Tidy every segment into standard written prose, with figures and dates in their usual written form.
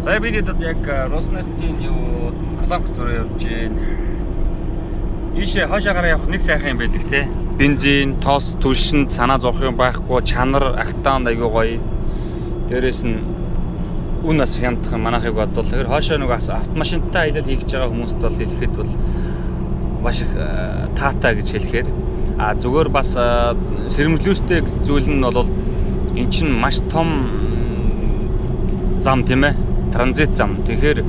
За бид яг Роснефтийн юу кланк зураа явж байна. Ийшээ хойшоогаараа явах нэг сайхан юм байдаг те. Бензин, тоос, түлшинд санаа зовх юм байхгүй, чанар, актан аягүй гоё. Дээрээс нь үн нас хямдах манайхыг бодвол тэгэхээр хойшоо нэг автомашинтай аялал хийж байгаа хүмүүст бол хэлэхэд бол маш их таатай гэж хэлэхээр зүгээр бас сэрэмжлүүлстэй зүйл нь бол эн чинь маш том зам тийм ээ, транзит зам. Тэгэхээр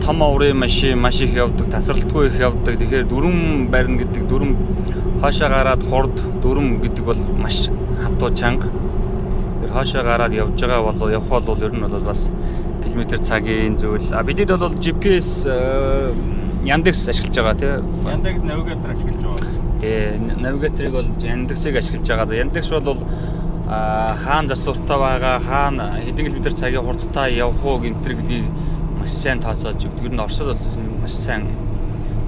том оврын машин маш их явдаг, тасралтгүй их явдаг. Тэгэхээр дүрм барина гэдэг, дүрм хойшоо гараад хурд дүрм гэдэг бол маш хатуу чанга. Тэгэхээр хойшоо гараад явж байгаа бол явах бол ер нь бол бас километр цагийн зүйл. Бидэд бол GPS Яндекс ашиглаж байгаа тийм. Яндекс навигатор ашиглаж байгаа. Тэгээ навигаторыг бол Яндексыг ашиглаж байгаа. Яндекс бол хаана засвартай байгаа, хаана хэдэн километр цагийн хурдтай явах уу гэмтэр гэдгийг маш сайн тооцоолж өгдөг. Ер нь Оросд бол маш сайн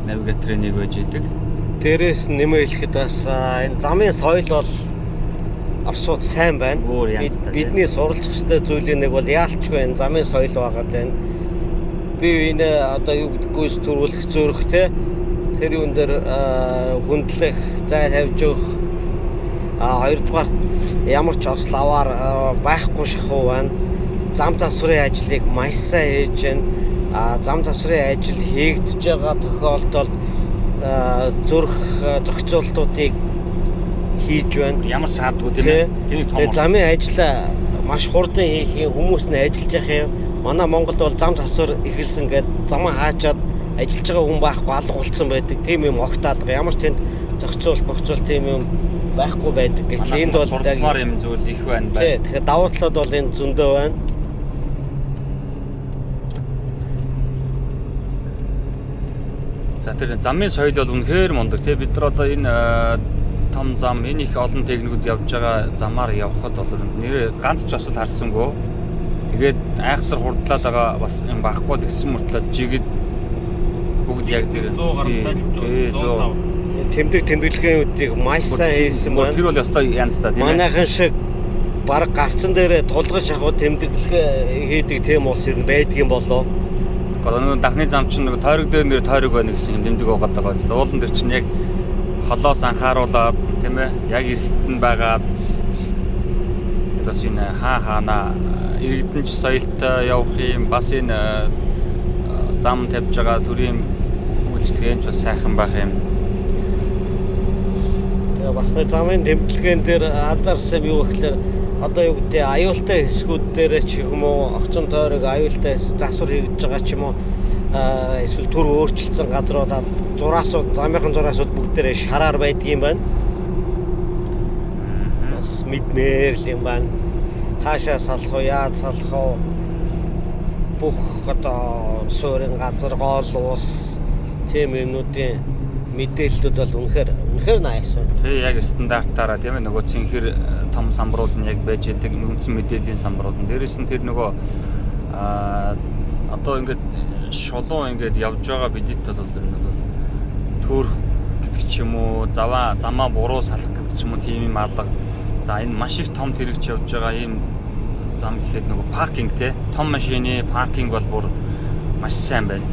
навигаторын нэг байж идэг. Дээрээс нэмээ хэлэхэд бас энэ замын соёл бол Оросууд сайн байна. Бидний суралцах ёстой зүйлийн нэг бол яалчгүй энэ замын соёл байгаад байна. Би энэ одоо юу гэдггүйс төрүүлэх зөрөх те тэр юун дээр хүндлэх, зай тавьж өгөх. Хоёрдугаар ямар ч ославаар байхгүй шахуу байна. Зам засварын ажлыг маш сайн хийж байна. Зам засварын ажил хийгдэж байгаа тохиолдолд зүрх зохицуултуудыг хийж байна. Ямар саадгүй тийм ээ. Тэнийг том. Замын ажил маш хурдан хийх юм, хүмүүс нь ажиллаж явах юм. Манай Монголд бол зам засвар эхэлсэн гээд замаа хаачаад ажиллаж байгаа хүн байхгүй алга болцсон байдаг. Тийм юм огтаад байгаа. Ямар ч тэнд зохицуулт тийм юм байхгүй байдаг гэх. Энд бол суралцмаар юм зүйл их байна. Тэгэхээр давуу талууд бол энэ зөндөө байна. За тэр замын соёл бол үнэхээр мундаг тий. Бид нар одоо энэ том зам, энэ их олон техникүүд явж байгаа замаар явхад бол нэрээ ганц ч бас харсангүй. Тэгээд айхтар хурдлаад байгаа бас юм байхгүй гэсэн мөртлөө жигэд бүгд яг тэр 100 тэмдэглэгээнүүдийг маш сайн хийсэн байна. Тэр бол ёстой янзтай тийм ээ. Манайхан шиг баг гарцсан дээрээ тулгаж авах тэмдэглэгээ хийдэг тийм улс ер нь байдаг юм болоо. Нөгөө дахны зам чинь нөгөө тойрог дээр нэр тойрог байна гэсэн юм дэмдэг байгаад байгаа биз дээ. Уулан дээр чинь яг холоос анхааруулаад тийм ээ яг иргэдэн байгаад бас энэ хаана иргэдэнч соёлтой явах юм бас энэ зам тавьж байгаа төрийн үйлчлэгээнч бас сайхан байх юм. Тэгээ бас замын тэмдэглэгээн дээр анзаарсан юу гэхээр одоо юу гэдэг аюултай хэсгүүд дээр ч юм уу огцон тойрог аюултай засвар хийгдэж байгаа ч юм уу эсвэл төр өөрчлөлтсөн газруудад зураасууд замынхан зураасууд бүгдээрээ шараар байдаг юм байна. Бас мэдмээр л юм байна. Хаашаа салах уу, яаж салах уу? Бүх одоо суурин газар, гол уус тийм юмнуудын мэдээллүүд бол үнэхээр nice байна. Тэг яг стандартаараа тийм ээ нөгөө цэнхэр том самбарууд нь яг байж идэг үндсэн мэдээллийн самбарууд нь. Дээрээс нь тэр нөгөө одоо ингээд шулуун ингээд явж байгаа бидэд бол төр гэдэг ч юм уу, замаа буруу салах гэдэг ч юм уу тийм юм алга. За энэ маш их том тэрэгч явж байгаа ийм зам гэхэд нөгөө паркинг те том машины паркинг бол бүр маш сайн байна.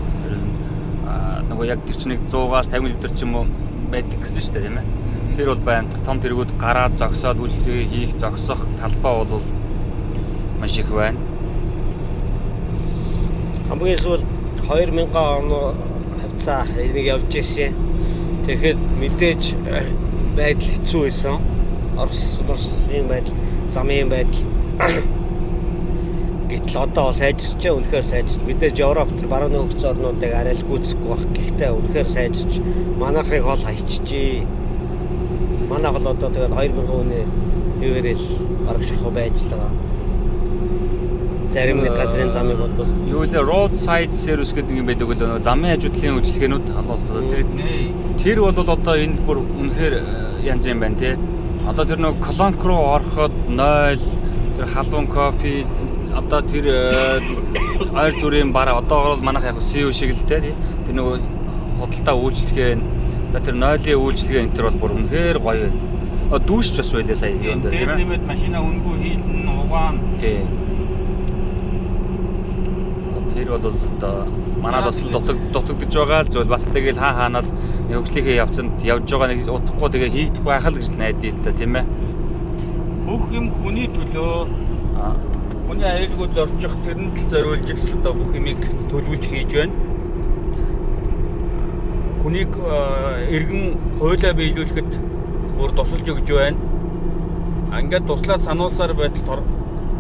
Нөгөө яг тэр чинь 100-аас 50 км ч юм уу байдаг гэсэн шүү дээ тийм ээ. Тэр бол байна. Том тэргүүд гараад зогсоод үйлчлэгээ хийх, зогсох талбай бол маш их байна. Хамгийн сүүл 2000 он хавцаа энийг явж ирсэн. Тэгэхэд мэдээж байдал хэцүү байсан. Оросын байдал, замын байдал гэтэл одоо сайжирч, үнэхээр сайжирч. Мэдээж Европ төр баруун хөгжсөн орнуудыг арай л гүйцэхгүй байх. Гэхдээ үнэхээр сайжирч, манайхыг хол хайчжээ. Манайх бол одоо тэгээд 2000 оны хэвээрэл бараг шахуу байж л байгаа. Зарим нэг газрын замыг бодвол юу вэ? Roadside service гэдэг юм байдаг л замын хажуудлын үйлчлэгээнүүд тэр бол одоо энэ бүр үнэхээр янз юм байна те. Одоо тэр нэг кланк руу ороход 0 тэр халуун кофе одоо тэр ойр зүрийн бар одоо бол манайх яг CEO шиг л те. Тэр нөгөө худалдаа үйлчлэгээ за тэр 0-ийн үйлчлэгээ энэ төр бол бүр үнэхээр гоё байна. Дүүшч бас байлаа сая юм дээр тийм ээ. Нэмээд машина үнгүй хийлэн угаан. Тий. Тэр бол одоо манад бас дутагдж байгаа л зүйл бас тэгэл хаанаас нэг хөгжлийнхээ явцанд явж байгаа нэг удахгүй тэгээ хийх байх л гэж найдаа л да тийм ээ. Бүх юм хүний төлөө хүний аюулгүй зорчих тэрэнд л зориулж л одоо бүх юмыг төлөвлөж хийж байна. Хүнийг эргэн хуйлаа биелүүлэхэд бүр тусалж өгч байна. Ингээд туслаад сануулсаар байтал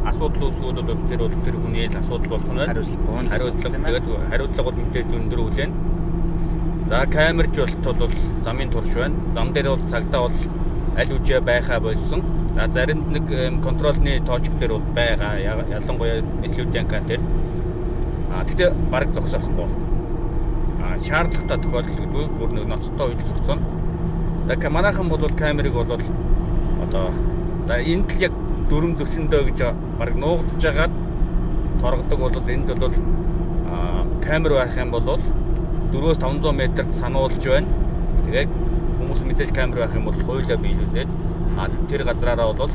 асуудал үүсгүүд бол тэр хүний л асуудал болох нь хариуцлага мэдээж өндөр үлэн. За камерч бол замын турш байна. Зам дээр бол цагдаа бол аль үжээ байхаа болсон. За заримд нэг контролны точк дээр бол байгаа. Ялангуяа Эслүүдянка дээр. Тэгтээ бараг зогсоохгүй. Шаардлагатай тохиолдол бүр нэг ноцтой үйл зохицсон. За манайхан бол камерыг бол одоо за энд л яг 440 гэж баг нуугдж жагаад торгодог бол энд бол камер байх юм бол 400-500 метрт сануулж байна. Тэгээд хүмүүс мэдээж камер байх юм бол хуйлаа биелүүлээд тэр газраараа бол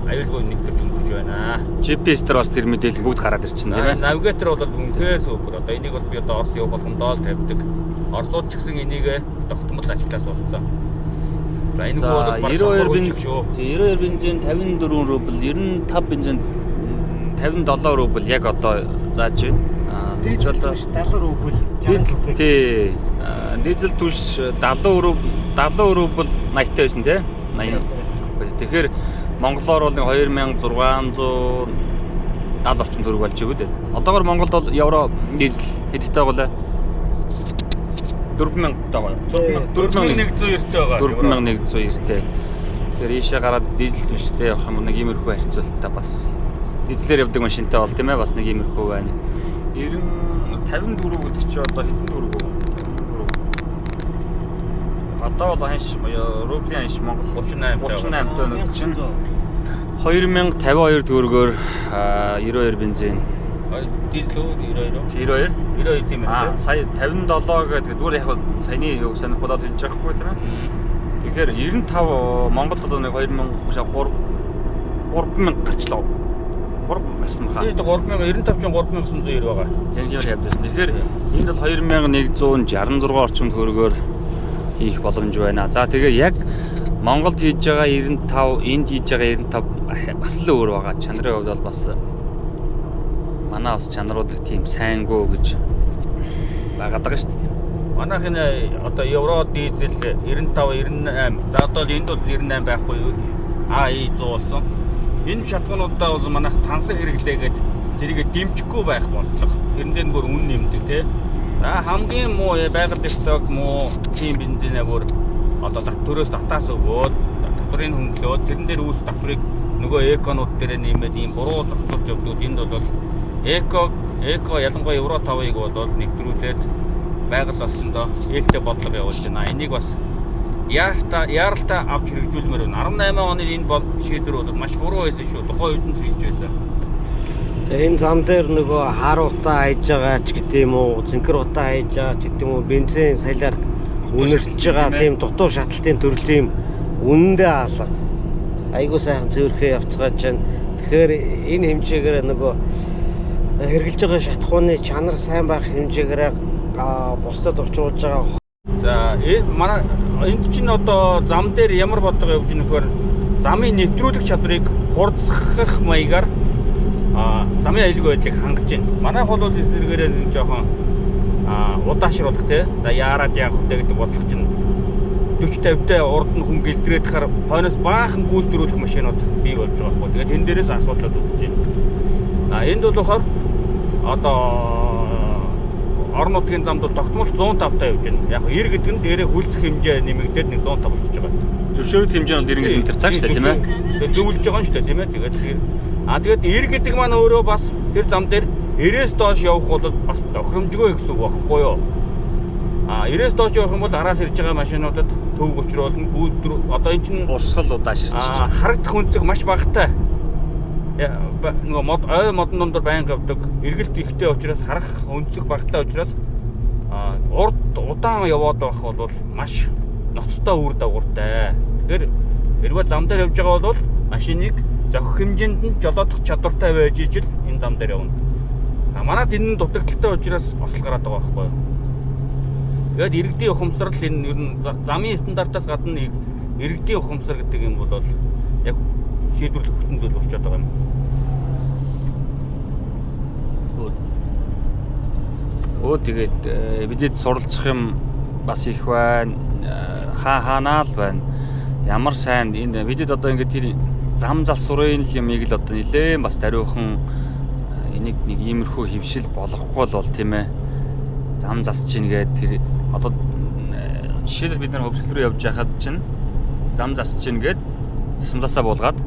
аюулгүй нэвтэрч өнгөрч байна. GPS дээр бас тэр мэдээлэл бүгд гараад ирчихсэн тийм ээ. Навигатор бол үнэхээр супер. Одоо энийг бол би одоо Орос явах болгондоо л тавьдаг. Оросууд ч гэсэн энийг тогтмол ажиглаас болсон. За энэ бол баг 92 бензин 54 рубль, 95 бензин 57 рубль яг одоо зааж байна. Дизель түвш 70 рубль 60 рубль. Тий. Дизель түвш 70 рубль 80 байсан тий. 80. Тэгэхээр монголоор бол 2670 орчим төгрөг болж байгаа үү? Одоогоор Монголд бол евро дизель хэдтэй байгаа вэ? 4000 таа. 4190 байгаа. 4190-тэй. Тэгэхээр ийшээ гараад дизель түвштэй явах юм нэг иймэрхүү харьцуултаа бас дизелээр явдаг машинтай бол тийм ээ бас нэг иймэрхүү байна. 54 гэдэг чи одоо хэдэн төгрөг вэ? Одоо бол ханш рублийн ханш Монгол 38 төгрөг чинь 2052 төгрөгөөр 92 бензин. Дизел үү 92 тийм ээ. Сая 57 гэдэг зүгээр яг саяны юу сонирхолтой хэлж байгаа хгүй тийм ээ. Тэгэхээр 95 Монголд одоо нэг 3000 гарчлаа. 3000 гарсан баха. Тэгээд 3000 95 чинь 3990 байгаа. Яг юм явдсан. Тэгэхээр энд бол 2166 орчим төгрөгөөр хийх боломж байна. За тэгээ яг Монголд хийж байгаа 95, энд хийж байгаа 95 бас л өөр байгаа. Чанарын хувьд бол бас манай бас чанарууд тийм сайнгүй гэж байгаад байгаа шүү дээ. Манайх энэ одоо евро дизель 95 98. За одоо энд бол 98 байхгүй юу? АИ 100 болсон. Энэ шатгуунуудаа бол манайх тансаг хэрэглээгээд тэрийг дэмжихгүй байх болтлого. Тэрнээр бүр үн нэмдэг тий. За хамгийн муу байгаль технологи муу тийм бензинээ бүр одоо татвараас татаас өгөөд татврын хөнгөлөөд тэрэн дээр үүсэх татврыг нөгөө эконууд дээр нэмээд ийм буруу зохицуулж өгдөг. Энд бол эко ялангуяа евро 5-ыг бол нэвтрүүлээд байгаль орчиндөө ээлтэй бодлого явуулж байна. Энийг бас яаралтай авч хэрэгжүүлмээр байна. 18 оны энэ шийдвэр бол маш буруу байсан шүү. Тухайн үед нь хийж байсан. Тэгээ энэ зам дээр нөгөө харуутаа хайж байгаа ч гэдэг юм уу, цэнхэр утаа хайж байгаа ч гэдэг юм уу, бензин салиар үнэрчж байгаа тийм дутуу шаталтын төрлийн үнэндээ хаалга. Айгуу сайхан цэвэрхээ явцгааж байна. Тэгэхээр энэ хэмжээгээр нөгөө хэрэгжилж байгаа шатхууны чанар сайн байх хэмжээгээр бусдад очруулж байгаа. За манай энд чинь одоо зам дээр ямар бодлого явж байгаа нөхөр замын нэвтрүүлэх чадварыг хурдах маягаар замын аюулгүй байдлыг хангаж байна. Манайх бол зэрэгээрээ нэг жоохон удаашруулах те. За яарад яах вэ гэдэг бодлого чинь 40-50-тай урд нь хүн гэлдрээд хахаар хойноос баахан гүйцэтгэх машинууд бий болж байгаа байхгүй. Тэгээд энэ дээрээс асуудлууд үүсэж байна. Энд бол болохоор одоо орон нутгийн замд бол тогтмол 105-тай явж байна. Яг 90 гэдэг нь дээрээ хүлцэх хэмжээ нэмэгдээд 105 болчихж байгаа. Зөвшөөрөлт хэмжээ нь 90 км цаг шүү дээ тийм ээ. Тэгээд зөвлөж байгаа шүү дээ тийм ээ. Тэгээд 90 гэдэг маань өөрөө бас тэр зам дээр 90-с доош явах бол бас тохиромжгүй гэсэн үг байхгүй юу? 90-с доош явах юм бол араас ирж байгаа машинуудад төвөг учруулна. Одоо эн чинь урсгал удааширч харагдах үнцэг маш багатай. Нөгөө модон дондор байнга явдаг. Эргэлт ихтэй учраас харах үнцэг багатай учраас урд удаан яваад байх бол маш ноцтой үр дагавартай. Тэгэхээр хэрвээ зам дээр явж байгаа бол машиныг зохих хэмжээнд нь жолоодох чадвартай байж ижил энэ зам дээр явна. Манайд энэ нь дутагдaltaй учраас осол гараад байгаа байхгүй юу? Тэгээд иргэдийн ухамсар л энэ ер нь замын стандартаас гадна иргэдийн ухамсар гэдэг юм бол яг шийдвэрлэх хөтөн зүйл болчиход байгаа юм. Тэгээд бидэд суралцах юм бас их байна. Хаанаа л байна. Ямар сайн энэ бидэд одоо ингээд тэр зам залсуурын юмыг л одоо нэлээд бас даруйхан энийг нэг иймэрхүү хөвшил болохгүй бол тийм ээ. Зам засч ийн гэдэг тэр одоо жишээлбэл бид нар хөвсгөл рүү явж байхад чинь зам засч ийн гэдэг тусамдасаа буулгаад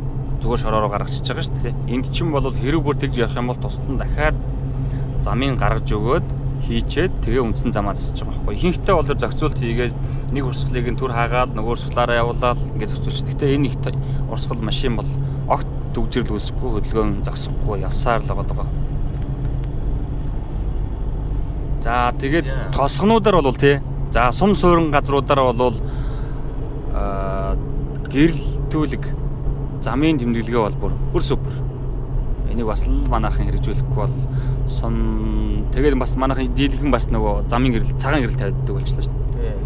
зүгээр шороороо гаргачихж байгаа шүү дээ. Энд чинь бол хэрэг бүр тэгж явах юм бол тусад нь дахиад замын гаргаж өгөөд хийчээд тэгээ үндсэн замаа засч байгаа байхгүй. Ихэнхдээ бол зохицуулт хийгээд нэг урсгалыг нь түр хаагаад нөгөө урсгалаараа явуулаад ингээд зохицуулж. Гэхдээ энэ их урсгал машин бол огт төгжрөл үүсэхгүй хөдөлгөөн зогсохгүй явсаар л байгаа. За тэгээд тосгонуудаар бол тий. За сум суурин газруудаар бол гэрэлтүүлэг замын тэмдэглэгээ бол бүр супер. Энийг бас л манайхан хэрэгжүүлэхгүй бол тэгээд бас манайхан дийлхэн бас нөгөө замын гэрэл цагаан гэрэл тавьдаг болчихлоо шүү дээ.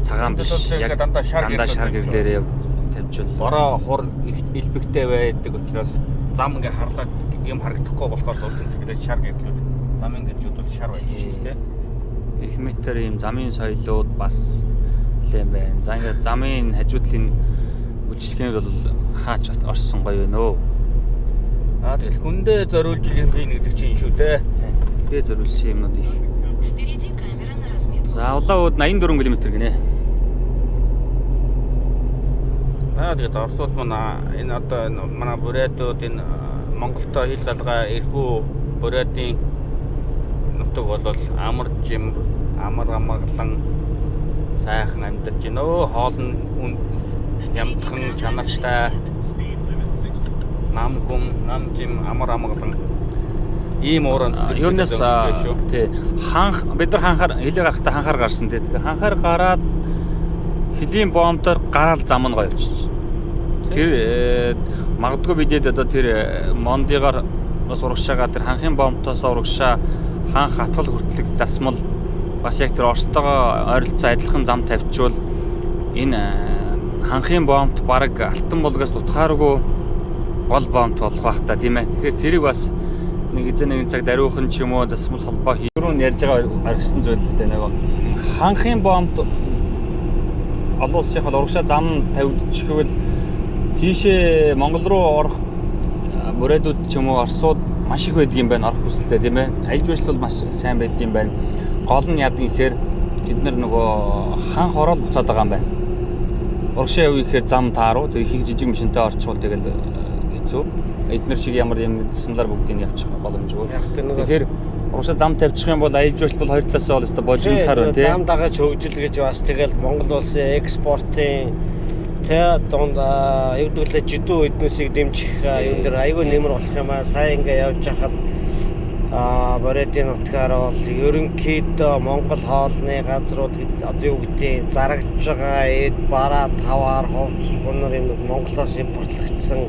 Цагаан биш яг дандаа шар гэрлээрээ тавьжвал бороо хур элбэгтэй байдаг учраас зам ингээ харлаад юм харагдахгүй болохоор зөвхөн шар гэрлүүд замын гэрлүүд бол шар байдаг шүү дээ. Их метр ийм замын соёлууд бас нэлээд байна. За ингээ замын хажуудлын үйлчлэгээнүүд бол хаач орсон гоё вэ нөө. Тэгэл хүндээ зориулж юм хийнэ гэдэг чинь шүү дээ. Хүндээ зориулсан юмнууд их. За улаан ууд 84 км гинэ. Тэгээд орсууд маань энэ одоо манай бурайдууд энэ Монголтой хил залгаа эрхүү бурайдын нутаг бол амар жим амар амгалан сайхан амьдарч байна. Хоол нь ямдхан чанартай нам жим амар амгалан ийм ууран юунаас тий бид нар ханхаар хилээ гарахтаа ханхаар гарсан тий. Тэгээ ханхаар гараад хилийн боомтоор гараал зам нь гоё болчих. Тэр магадгүй бидэд одоо тэр мондыгаар бас урагшаага тэр ханхын боомтоос урагшаа ханх хатгал хүртэлх засмал бас яг тэр Оростойгоо ойролцоо адилхан зам тавьчвал энэ ханхын боомт баг алтан болгоос дутхааргүй гол боомт болох байх та тийм ээ. Тэгэхээр тэрийг бас нэг эзэн нэгэн цаг даруйхан ч юм уу засмал холбоо хийрүүн ярьж байгаа аргасан зүйл л дээ нөгөө ханхын боомт олон улсын хол урагшаа зам тавигдчихвэл тийшээ Монгол руу орох мөрөөдүүд ч юм уу Оросууд маш их байдаг юм байна орох хүсэлтэй тийм ээ. Аяж бийжл бол маш сайн байдаг юм байна. Гол нь яадаг гэхээр тэд нар нөгөө ханх ороод буцаад байгаа юм байна. Урагшаа явъя гэхээр зам тааруу тэг их жижиг машинтай орчвол тэгэл хэцүү. Эднэр шиг ямар юм тусламжаар бүгдийг явчих боломжгүй. Тэгэхээр урагшаа зам тавьчих юм бол аяж бийжл бол хоёр талаасаа бол өстой божигнохаар байна тийм. Зам дагаж хөгжил гэж бас тэгэл Монгол улсын экспортын дунд явуулдаг жидүү эднүсийг дэмжих юм дээр айгүй нэмэр болох юм аа. Сая ингээ явж хахад Бородын нутгаар бол ерөнхийдөө Монгол хоолны газрууд одоо юу гэдгийг зарагдж байгаа эд бараа таваар хувц хунар юм Монголоос импортлогдсон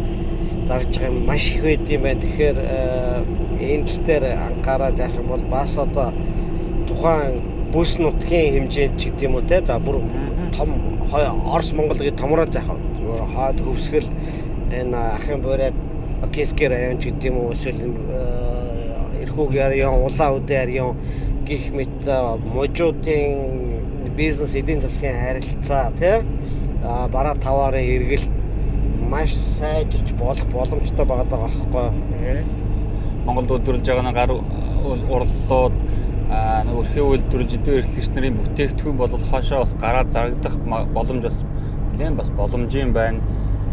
зарж байгаа юм маш их байд юм байна. Тэгэхээр энэ тал дээр анхаарал явах юм бол бас одоо тухайн бүс нутгийн хэмжээнд ч гэдэг юм уу те за бүр том Орос Монгол гэж томроод яхав. Хаад хөвсгөл энэ ахын бурайд Окинский район ч гэдэг юм уу эсвэл эрхүүг район, улаан үдэ район гих мэт мужуудын бизнес эдийн засгийн харилцаа тий бараа таварын хэрэгэл маш сайжирч болох боломжтой байгаа байхгүй. Монголд өдрлж байгаа нэг гар урлууд нэг өрхийн үйлдвэр жидүү эрхлэгч нарын бүтээгдэхүүн бол хоошоо бас гараад зарагдах боломж бас нэлээд бас боломжийн байна.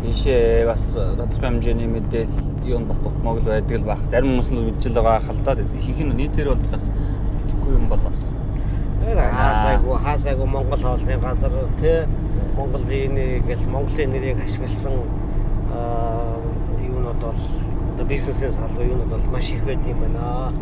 Тийшээ бас тодорхой хэмжээний мэдээлэл юу нь бас дутмаг л байдаг л баг. Зарим хүмүүс нь мэдчихэл байгаа халтаад ихэнх нь нийтээр бол бас мэдэхгүй юм бол бас хаасайгүй Монгол хоолны газар тий Монголын ингээл Монголын нэрийг ашигласан юунууд бол бизнесээс халуун юунууд бол маш их байд юм байна.